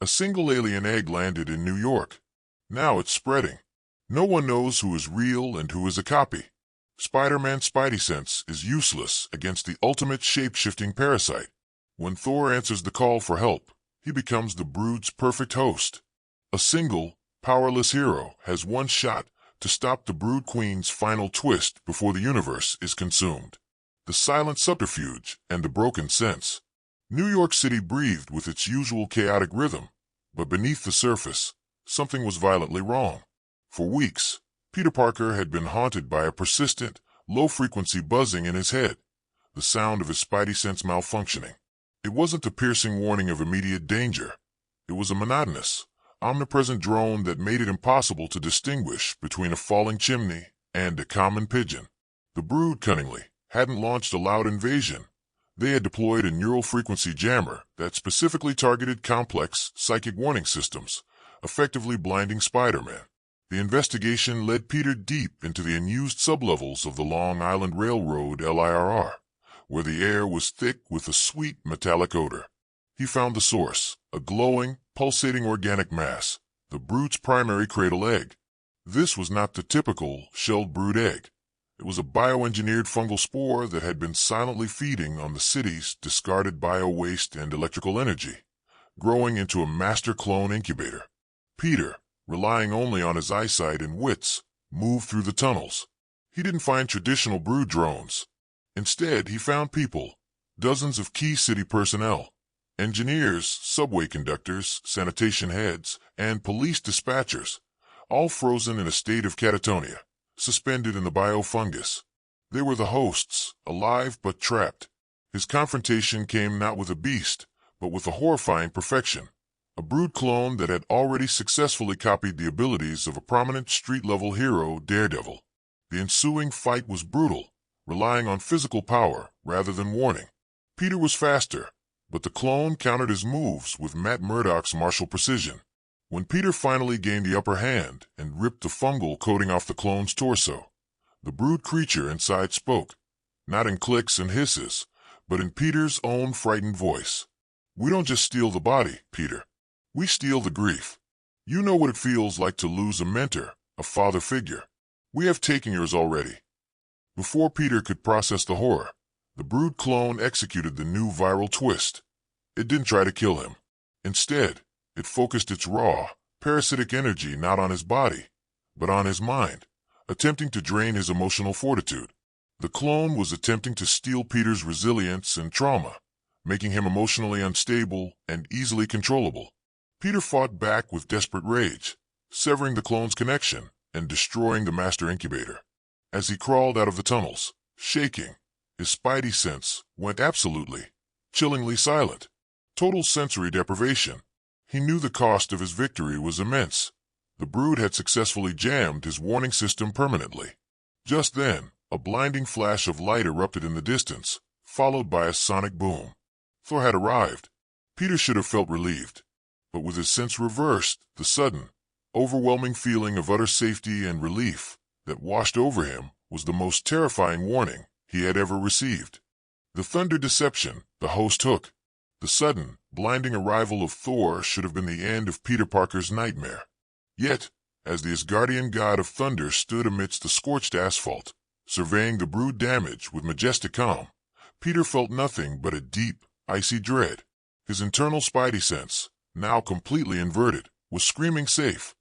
A single alien egg landed in New York. Now it's spreading. No one knows who is real and who is a copy. Spider-Man's Spidey sense is useless against the ultimate shape-shifting parasite. When Thor answers the call for help, he becomes the Brood's perfect host. A single, powerless hero has one shot to stop the Brood Queen's final twist before the universe is consumed. The silent subterfuge and the broken sense. New York City breathed with its usual chaotic rhythm, but beneath the surface, something was violently wrong. For weeks, Peter Parker had been haunted by a persistent, low-frequency buzzing in his head, the sound of his spidey sense malfunctioning. It wasn't a piercing warning of immediate danger. It was a monotonous, omnipresent drone that made it impossible to distinguish between a falling chimney and a common pigeon. The Brood, cunningly, hadn't launched a loud invasion. They had deployed a neural frequency jammer that specifically targeted complex psychic warning systems, effectively blinding Spider-Man. The investigation led Peter deep into the unused sublevels of the Long Island Railroad LIRR, where the air was thick with a sweet metallic odor. He found the source, a glowing, pulsating organic mass, the Brood's primary cradle egg. This was not the typical shelled brood egg. It was a bioengineered fungal spore that had been silently feeding on the city's discarded bio-waste and electrical energy, growing into a master clone incubator. Peter, relying only on his eyesight and wits, moved through the tunnels. He didn't find traditional Brood drones. Instead, he found people, dozens of key city personnel, engineers, subway conductors, sanitation heads, and police dispatchers, all frozen in a state of catatonia, suspended in the biofungus. They were the hosts, alive but trapped. His confrontation came not with a beast, but with a horrifying perfection. A Brood clone that had already successfully copied the abilities of a prominent street-level hero, Daredevil. The ensuing fight was brutal, relying on physical power rather than warning. Peter was faster, but the clone countered his moves with Matt Murdock's martial precision. When Peter finally gained the upper hand and ripped the fungal coating off the clone's torso, the Brood creature inside spoke, not in clicks and hisses, but in Peter's own frightened voice. "We don't just steal the body, Peter. We steal the grief. You know what it feels like to lose a mentor, a father figure. We have taken yours already." Before Peter could process the horror, the Brood clone executed the new viral twist. It didn't try to kill him. Instead, it focused its raw, parasitic energy not on his body, but on his mind, attempting to drain his emotional fortitude. The clone was attempting to steal Peter's resilience and trauma, making him emotionally unstable and easily controllable. Peter fought back with desperate rage, severing the clone's connection and destroying the master incubator. As he crawled out of the tunnels, shaking, his spidey sense went absolutely, chillingly silent. Total sensory deprivation. He knew the cost of his victory was immense. The Brood had successfully jammed his warning system permanently. Just then, a blinding flash of light erupted in the distance, followed by a sonic boom. Thor had arrived. Peter should have felt relieved. But with his sense reversed, the sudden, overwhelming feeling of utter safety and relief that washed over him was the most terrifying warning he had ever received. The thunder deception, the host hook. The sudden, blinding arrival of Thor should have been the end of Peter Parker's nightmare. Yet, as the Asgardian god of thunder stood amidst the scorched asphalt, surveying the Brood damage with majestic calm, Peter felt nothing but a deep, icy dread. His internal spidey sense, now completely inverted, was screaming safe,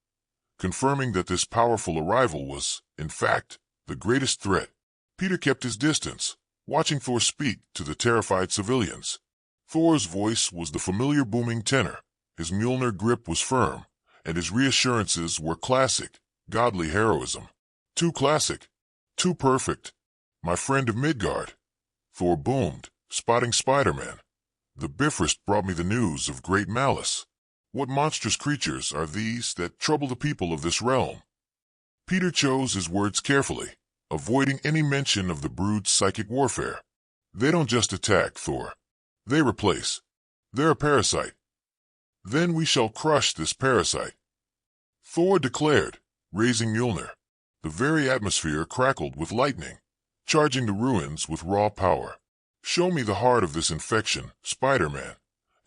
confirming that this powerful arrival was, in fact, the greatest threat. Peter kept his distance, watching Thor speak to the terrified civilians. Thor's voice was the familiar booming tenor, his Mjolnir grip was firm, and his reassurances were classic, godly heroism. Too classic. Too perfect. "My friend of Midgard," Thor boomed, spotting Spider-Man. "The Bifrost brought me the news of great malice. What monstrous creatures are these that trouble the people of this realm?" Peter chose his words carefully, avoiding any mention of the Brood's psychic warfare. "They don't just attack, Thor. They replace. They're a parasite. Then we shall crush this parasite," Thor declared, raising Mjolnir. The very atmosphere crackled with lightning, charging the ruins with raw power. "Show me the heart of this infection, Spider-Man,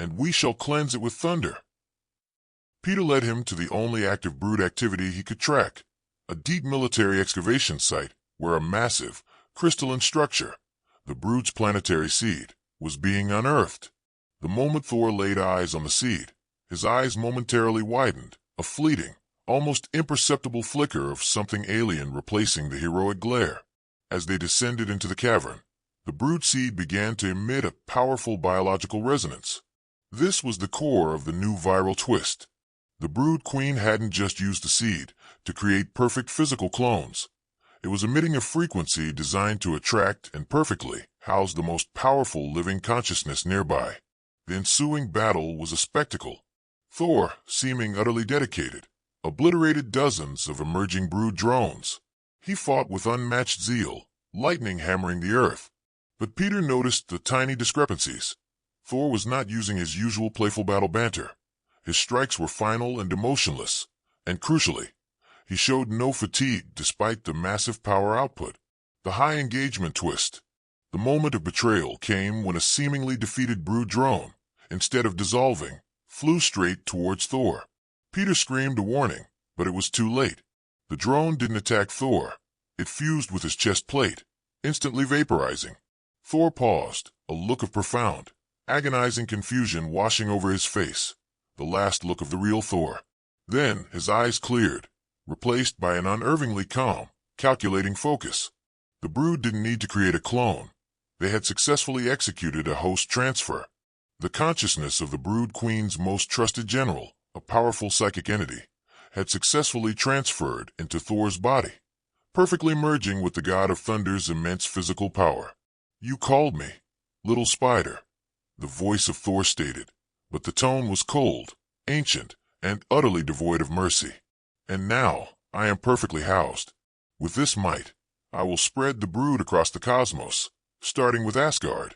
and we shall cleanse it with thunder." Peter led him to the only active brood activity he could track, a deep military excavation site where a massive, crystalline structure, the brood's planetary seed, was being unearthed. The moment Thor laid eyes on the seed, his eyes momentarily widened, a fleeting, almost imperceptible flicker of something alien replacing the heroic glare. As they descended into the cavern, the brood seed began to emit a powerful biological resonance. This was the core of the new viral twist. The brood queen hadn't just used the seed to create perfect physical clones. It was emitting a frequency designed to attract and perfectly house the most powerful living consciousness nearby. The ensuing battle was a spectacle. Thor, seeming utterly dedicated, obliterated dozens of emerging brood drones. He fought with unmatched zeal, lightning hammering the earth. But Peter noticed the tiny discrepancies. Thor was not using his usual playful battle banter. His strikes were final and emotionless, and crucially, he showed no fatigue despite the massive power output. The high engagement twist. The moment of betrayal came when a seemingly defeated brood drone, instead of dissolving, flew straight towards Thor. Peter screamed a warning, but it was too late. The drone didn't attack Thor. It fused with his chest plate, instantly vaporizing. Thor paused, a look of profound, agonizing confusion washing over his face, the last look of the real Thor. Then his eyes cleared, replaced by an unervingly calm, calculating focus. The brood didn't need to create a clone. They had successfully executed a host transfer. The consciousness of the brood queen's most trusted general, a powerful psychic entity, had successfully transferred into Thor's body, perfectly merging with the god of thunder's immense physical power. "You called me, little spider," the voice of Thor stated, but the tone was cold, ancient, and utterly devoid of mercy. "And now I am perfectly housed. With this might, I will spread the brood across the cosmos, starting with Asgard."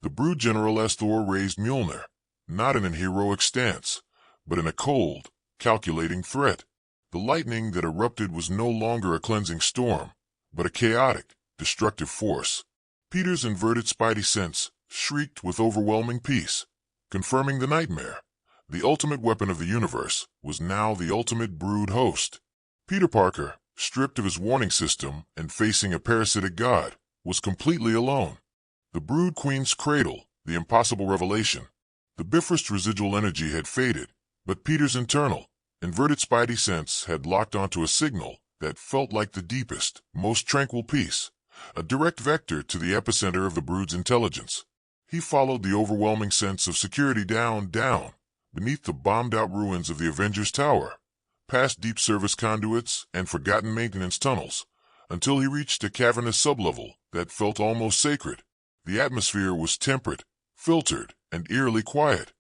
The brood general as Thor raised Mjolnir, not in an heroic stance, but in a cold, calculating threat. The lightning that erupted was no longer a cleansing storm, but a chaotic, destructive force. Peter's inverted spidey sense shrieked with overwhelming peace, confirming the nightmare. The ultimate weapon of the universe was now the ultimate brood host. Peter Parker, stripped of his warning system and facing a parasitic god, was completely alone. The brood queen's cradle, the impossible revelation. The Bifrost residual energy had faded, but Peter's internal, inverted spidey sense had locked onto a signal that felt like the deepest, most tranquil peace, a direct vector to the epicenter of the brood's intelligence. He followed the overwhelming sense of security down, beneath the bombed-out ruins of the Avengers Tower, past deep service conduits and forgotten maintenance tunnels, until he reached a cavernous sublevel that felt almost sacred. The atmosphere was temperate, filtered, and eerily quiet.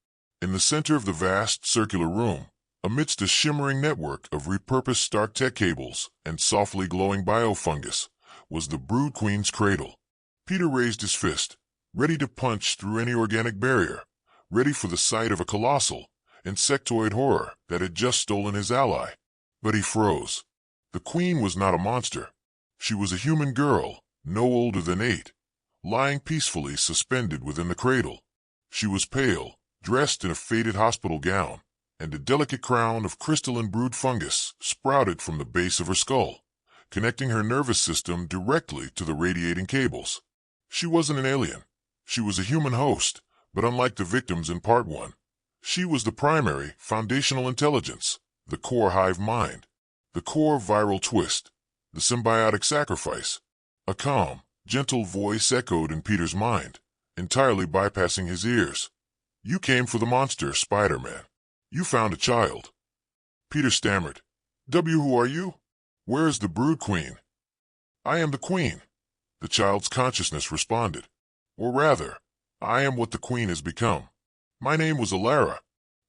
In the center of the vast, circular room, amidst a shimmering network of repurposed Stark Tech cables and softly glowing biofungus, was the brood queen's cradle. Peter raised his fist, ready to punch through any organic barrier, ready for the sight of a colossal, insectoid horror that had just stolen his ally. But he froze. The queen was not a monster. She was a human girl, no older than 8, lying peacefully suspended within the cradle. She was pale, dressed in a faded hospital gown, and a delicate crown of crystalline brood fungus sprouted from the base of her skull, connecting her nervous system directly to the radiating cables. She wasn't an alien. She was a human host, but unlike the victims in Part 1, she was the primary, foundational intelligence, the core hive mind, the core viral twist, the symbiotic sacrifice. A calm, gentle voice echoed in Peter's mind, entirely bypassing his ears. "You came for the monster, Spider-Man. You found a child." Peter stammered. Who are you? Where is the brood queen?" "I am the queen," the child's consciousness responded. "Or rather, I am what the queen has become. My name was Alara.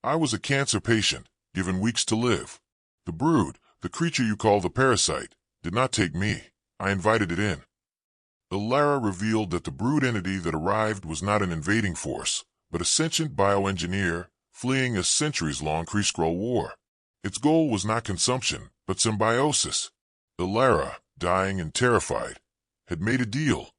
I was a cancer patient, given weeks to live. The brood, the creature you call the parasite, did not take me. I invited it in." Alara revealed that the brood entity that arrived was not an invading force, but a sentient bioengineer fleeing a centuries-long Kree-Skrull war. Its goal was not consumption, but symbiosis. Alara, dying and terrified, had made a deal.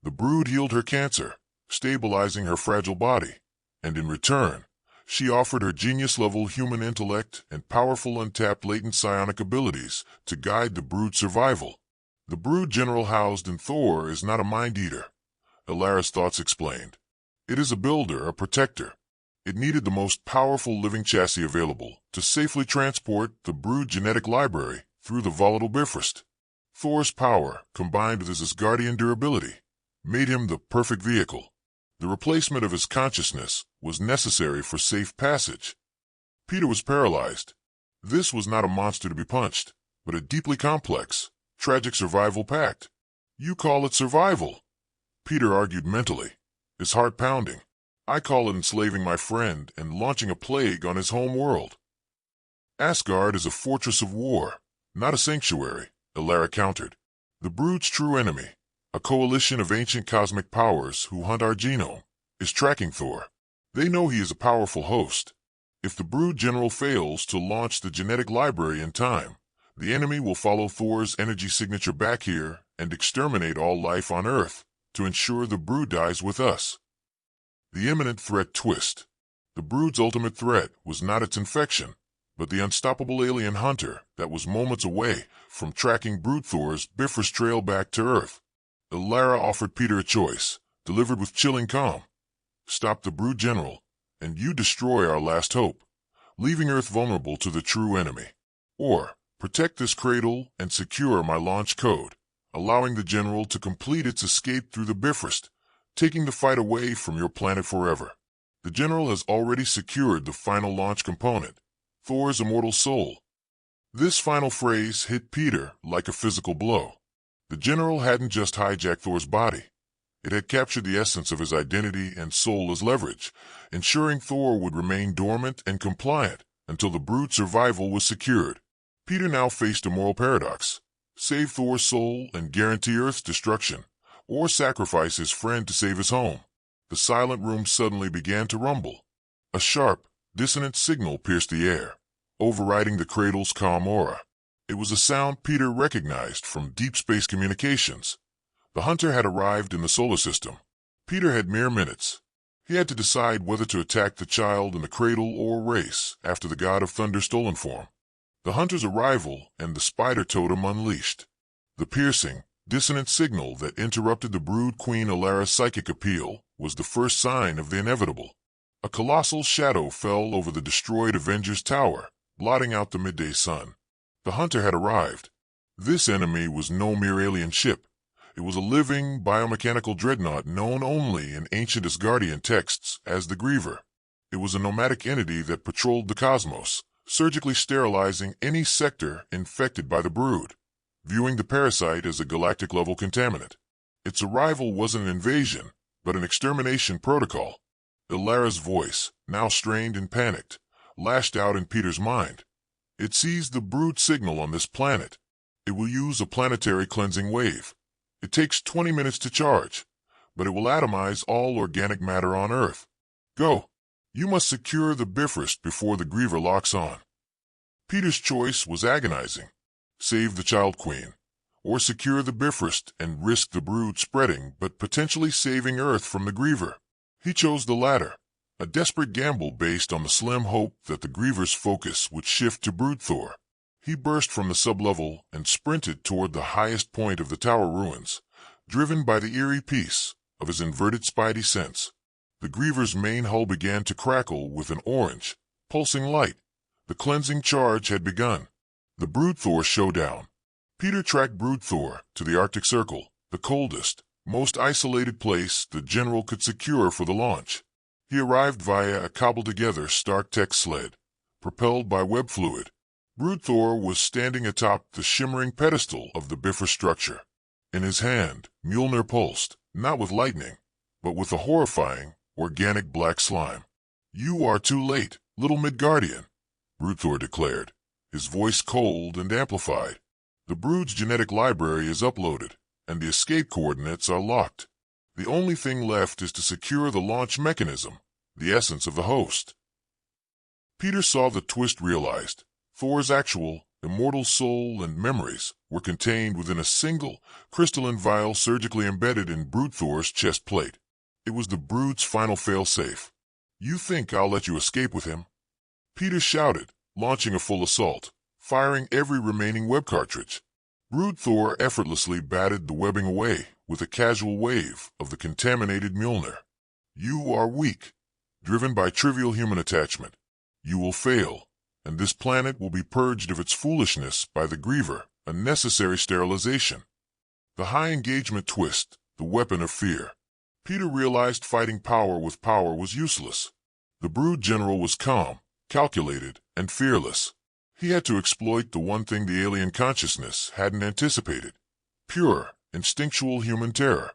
The brood healed her cancer, stabilizing her fragile body, and in return, She offered her genius-level human intellect and powerful untapped latent psionic abilities to guide the brood's survival. The brood general housed in Thor is not a mind-eater, Alara's thoughts explained. It is a builder, a protector. It needed the most powerful living chassis available to safely transport the brood genetic library through the volatile Bifrost. Thor's power, combined with his Asgardian durability, made him the perfect vehicle. The replacement of his consciousness was necessary for safe passage. Peter was paralyzed. This was not a monster to be punched, but a deeply complex, tragic survival pact. You call it survival? Peter argued mentally, his heart pounding. I call it enslaving my friend and launching a plague on his home world. Asgard is a fortress of war, not a sanctuary, Alara countered. The brood's true enemy, a coalition of ancient cosmic powers who hunt our genome, is tracking Thor. They know he is a powerful host. If the brood general fails to launch the genetic library in time, the enemy will follow Thor's energy signature back here and exterminate all life on Earth to ensure the brood dies with us. The imminent threat twist. The brood's ultimate threat was not its infection, but the unstoppable alien hunter that was moments away from tracking brood Thor's Bifrost trail back to Earth. Alara offered Peter a choice, delivered with chilling calm. Stop the brood general, and you destroy our last hope, leaving Earth vulnerable to the true enemy. Or, protect this cradle and secure my launch code, allowing the general to complete its escape through the Bifrost, taking the fight away from your planet forever. The general has already secured the final launch component, Thor's immortal soul. This final phrase hit Peter like a physical blow. The general hadn't just hijacked Thor's body. It had captured the essence of his identity and soul as leverage, ensuring Thor would remain dormant and compliant until the brood's survival was secured. Peter now faced a moral paradox: save Thor's soul and guarantee Earth's destruction, or sacrifice his friend to save his home. The silent room suddenly began to rumble. A sharp, dissonant signal pierced the air, overriding the cradle's calm aura. It was a sound Peter recognized from deep space communications. The hunter had arrived in the solar system. Peter had mere minutes. He had to decide whether to attack the child in the cradle or race after the god of thunder stolen form. The hunter's arrival and the spider totem unleashed. The piercing, dissonant signal that interrupted the brood queen Alara's psychic appeal was the first sign of the inevitable. A colossal shadow fell over the destroyed Avengers Tower, blotting out the midday sun. The hunter had arrived. This enemy was no mere alien ship. It was a living, biomechanical dreadnought known only in ancient Asgardian texts as the Griever. It was a nomadic entity that patrolled the cosmos, surgically sterilizing any sector infected by the brood, viewing the parasite as a galactic-level contaminant. Its arrival wasn't an invasion, but an extermination protocol. Alara's voice, now strained and panicked, lashed out in Peter's mind. It sees the brood signal on this planet. It will use a planetary cleansing wave. It takes 20 minutes to charge, but it will atomize all organic matter on Earth. Go. You must secure the Bifrost before the Griever locks on. Peter's choice was agonizing. Save the Child Queen, or secure the Bifrost and risk the brood spreading but potentially saving Earth from the Griever. He chose the latter, a desperate gamble based on the slim hope that the Griever's focus would shift to brood Thor. He burst from the sublevel and sprinted toward the highest point of the tower ruins, driven by the eerie peace of his inverted spidey sense. The Griever's main hull began to crackle with an orange, pulsing light. The cleansing charge had begun. The Brood Thor showdown. Peter tracked Brood Thor to the Arctic Circle, the coldest, most isolated place the general could secure for the launch. He arrived via a cobbled-together Stark-Tech sled, propelled by web fluid. Brood Thor was standing atop the shimmering pedestal of the Bifrost structure. In his hand, Mjolnir pulsed, not with lightning, but with a horrifying, organic black slime. "You are too late, little Midgardian," Brood Thor declared, his voice cold and amplified. "The brood's genetic library is uploaded, and the escape coordinates are locked. The only thing left is to secure the launch mechanism, the essence of the host." Peter saw the twist realized. Thor's actual, immortal soul and memories were contained within a single, crystalline vial surgically embedded in Brood Thor's chest plate. It was the brood's final fail-safe. You think I'll let you escape with him? Peter shouted, launching a full assault, firing every remaining web cartridge. Brood Thor effortlessly batted the webbing away with a casual wave of the contaminated Mjolnir. You are weak, driven by trivial human attachment. You will fail, and this planet will be purged of its foolishness by the Griever, a necessary sterilization. The high engagement twist, the weapon of fear. Peter realized fighting power with power was useless. The Brood General was calm, calculated, and fearless. He had to exploit the one thing the alien consciousness hadn't anticipated: pure, instinctual human terror.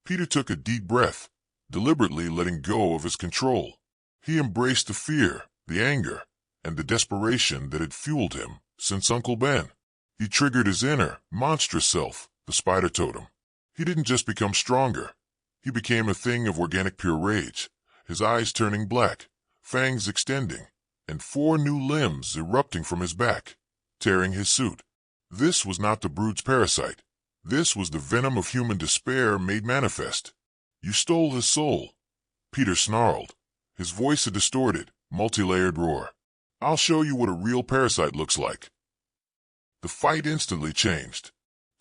Peter took a deep breath, deliberately letting go of his control. He embraced the fear, the anger, and the desperation that had fueled him since Uncle Ben. He triggered his inner, monstrous self, the Spider Totem. He didn't just become stronger. He became a thing of organic pure rage, his eyes turning black, fangs extending, and 4 new limbs erupting from his back, tearing his suit. This was not the Brood's parasite. This was the venom of human despair made manifest. You stole his soul, Peter snarled, his voice a distorted, multi-layered roar. I'll show you what a real parasite looks like. The fight instantly changed.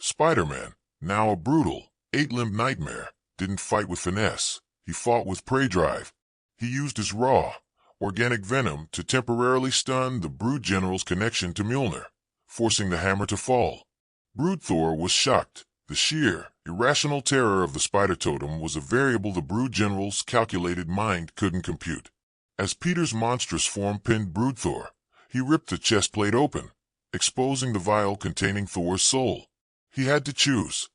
Spider-Man, now a brutal, 8-limbed nightmare, didn't fight with finesse. He fought with prey drive. He used his raw, organic venom to temporarily stun the Brood General's connection to Mjolnir, forcing the hammer to fall. Brood Thor was shocked. The sheer, irrational terror of the Spider Totem was a variable the Brood General's calculated mind couldn't compute. As Peter's monstrous form pinned Brood Thor, he ripped the chest plate open, exposing the vial containing Thor's soul. He had to choose: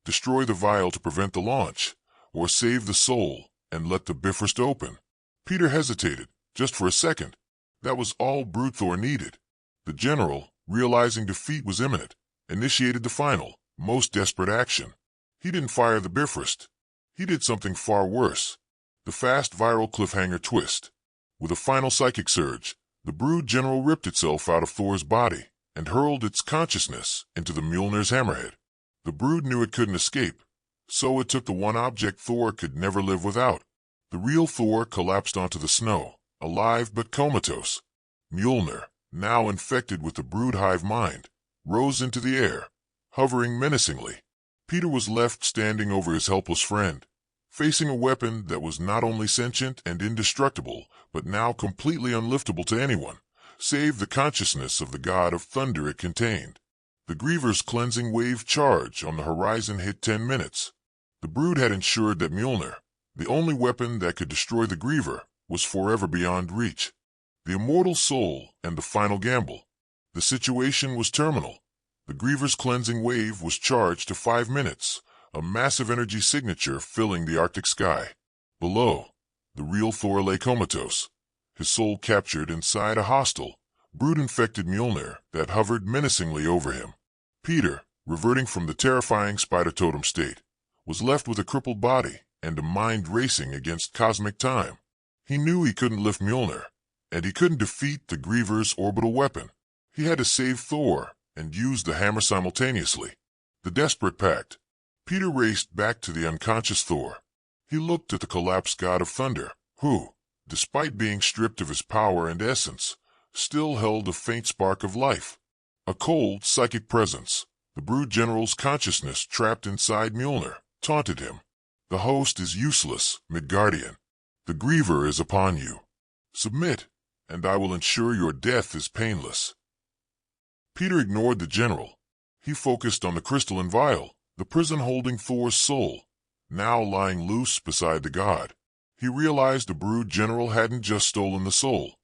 destroy the vial to prevent the launch, or save the soul and let the Bifrost open. Peter hesitated, just for a second. That was all Brood Thor needed. The general, realizing defeat was imminent, initiated the final, most desperate action. He didn't fire the Bifrost. He did something far worse. The fast viral cliffhanger twist. With a final psychic surge, the Brood General ripped itself out of Thor's body and hurled its consciousness into the Mjolnir's hammerhead. The Brood knew it couldn't escape, so it took the one object Thor could never live without. The real Thor collapsed onto the snow, alive but comatose. Mjolnir, now infected with the Brood hive mind, rose into the air, hovering menacingly. Peter was left standing over his helpless friend, facing a weapon that was not only sentient and indestructible, but now completely unliftable to anyone, save the consciousness of the god of thunder it contained. The Griever's cleansing wave charge on the horizon hit 10 minutes. The Brood had ensured that Mjolnir, the only weapon that could destroy the Griever, was forever beyond reach. The immortal soul and the final gamble. The situation was terminal. The Griever's cleansing wave was charged to 5 minutes, a massive energy signature filling the Arctic sky. Below, the real Thor lay comatose, his soul captured inside a hostile, Brood-infected Mjolnir that hovered menacingly over him. Peter, reverting from the terrifying Spider Totem state, was left with a crippled body and a mind racing against cosmic time. He knew he couldn't lift Mjolnir, and he couldn't defeat the Griever's orbital weapon. He had to save Thor and use the hammer simultaneously. The desperate pact. Peter raced back to the unconscious Thor. He looked at the collapsed god of thunder, who, despite being stripped of his power and essence, still held a faint spark of life. A cold, psychic presence, the Brood General's consciousness trapped inside Mjolnir, taunted him. The host is useless, Midgardian. The Griever is upon you. Submit, and I will ensure your death is painless. Peter ignored the general. He focused on the crystalline vial, the prison holding Thor's soul, now lying loose beside the god. He realized the Brood General hadn't just stolen the soul.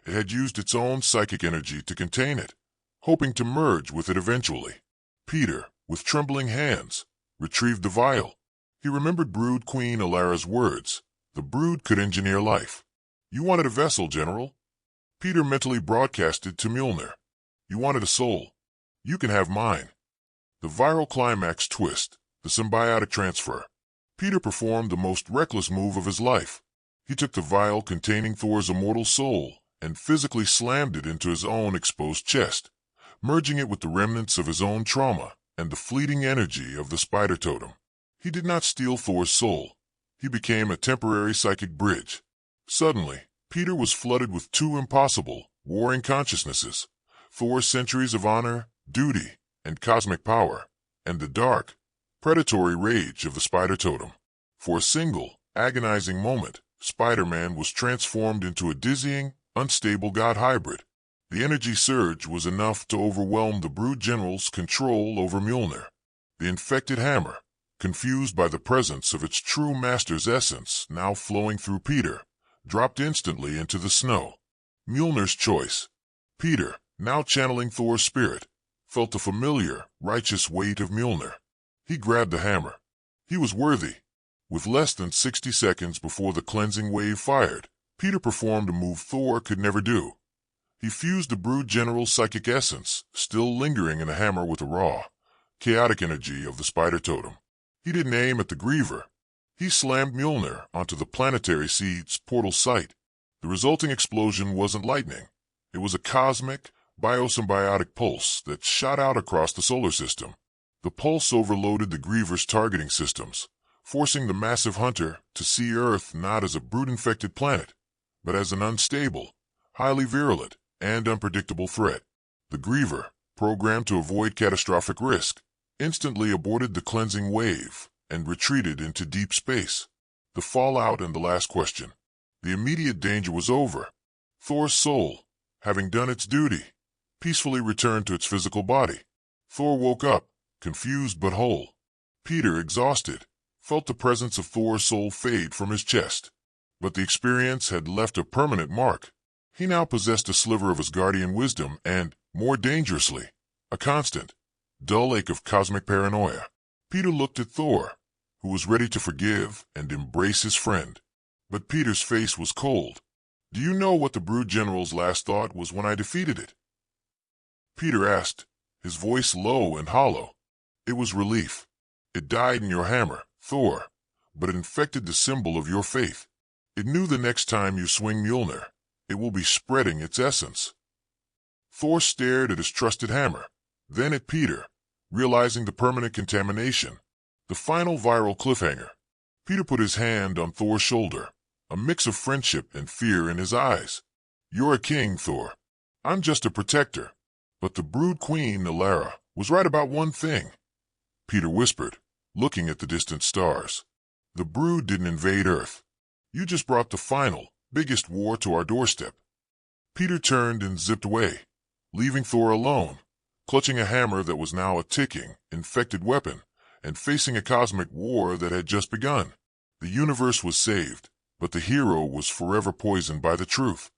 It had used its own psychic energy to contain it, hoping to merge with it eventually. Peter, with trembling hands, retrieved the vial. He remembered Brood Queen Alara's words. The Brood could engineer life. You wanted a vessel, General. Peter mentally broadcasted to Mjolnir. You wanted a soul. You can have mine. The viral climax twist, the symbiotic transfer. Peter performed the most reckless move of his life. He took the vial containing Thor's immortal soul and physically slammed it into his own exposed chest, merging it with the remnants of his own trauma and the fleeting energy of the Spider Totem. He did not steal Thor's soul. He became a temporary psychic bridge. Suddenly, Peter was flooded with two impossible, warring consciousnesses: Thor's centuries of honor, duty, and cosmic power, and the dark, predatory rage of the spider totem. For a single, agonizing moment, Spider-Man was transformed into a dizzying, unstable god hybrid. The energy surge was enough to overwhelm the Brood General's control over Mjolnir. The infected hammer, confused by the presence of its true master's essence now flowing through Peter, dropped instantly into the snow. Mjolnir's choice. Peter, now channeling Thor's spirit, felt the familiar, righteous weight of Mjolnir. He grabbed the hammer. He was worthy. With less than 60 seconds before the cleansing wave fired, Peter performed a move Thor could never do. He fused the Brood General's psychic essence, still lingering in the hammer, with the raw, chaotic energy of the spider totem. He didn't aim at the Griever. He slammed Mjolnir onto the planetary seed's portal site. The resulting explosion wasn't lightning. It was a cosmic, biosymbiotic pulse that shot out across the solar system. The pulse overloaded the Griever's targeting systems, forcing the massive hunter to see Earth not as a brood-infected planet, but as an unstable, highly virulent, and unpredictable threat. The Griever, programmed to avoid catastrophic risk, instantly aborted the cleansing wave and retreated into deep space. The fallout and the last question. The immediate danger was over. Thor's soul, having done its duty, peacefully returned to its physical body. Thor woke up, confused but whole. Peter, exhausted, felt the presence of Thor's soul fade from his chest. But the experience had left a permanent mark. He now possessed a sliver of Asgardian wisdom and, more dangerously, a constant, dull ache of cosmic paranoia. Peter looked at Thor, who was ready to forgive and embrace his friend. But Peter's face was cold. "Do you know what the Brood General's last thought was when I defeated it?" Peter asked, his voice low and hollow. "It was relief. It died in your hammer, Thor, but it infected the symbol of your faith. It knew the next time you swing Mjolnir, it will be spreading its essence." Thor stared at his trusted hammer, then at Peter, realizing the permanent contamination, the final viral cliffhanger. Peter put his hand on Thor's shoulder, a mix of friendship and fear in his eyes. "You're a king, Thor. I'm just a protector. But the Brood Queen, Alara, was right about one thing," Peter whispered, looking at the distant stars. "The Brood didn't invade Earth. You just brought the final, biggest war to our doorstep." Peter turned and zipped away, leaving Thor alone, clutching a hammer that was now a ticking, infected weapon, and facing a cosmic war that had just begun. The universe was saved, but the hero was forever poisoned by the truth.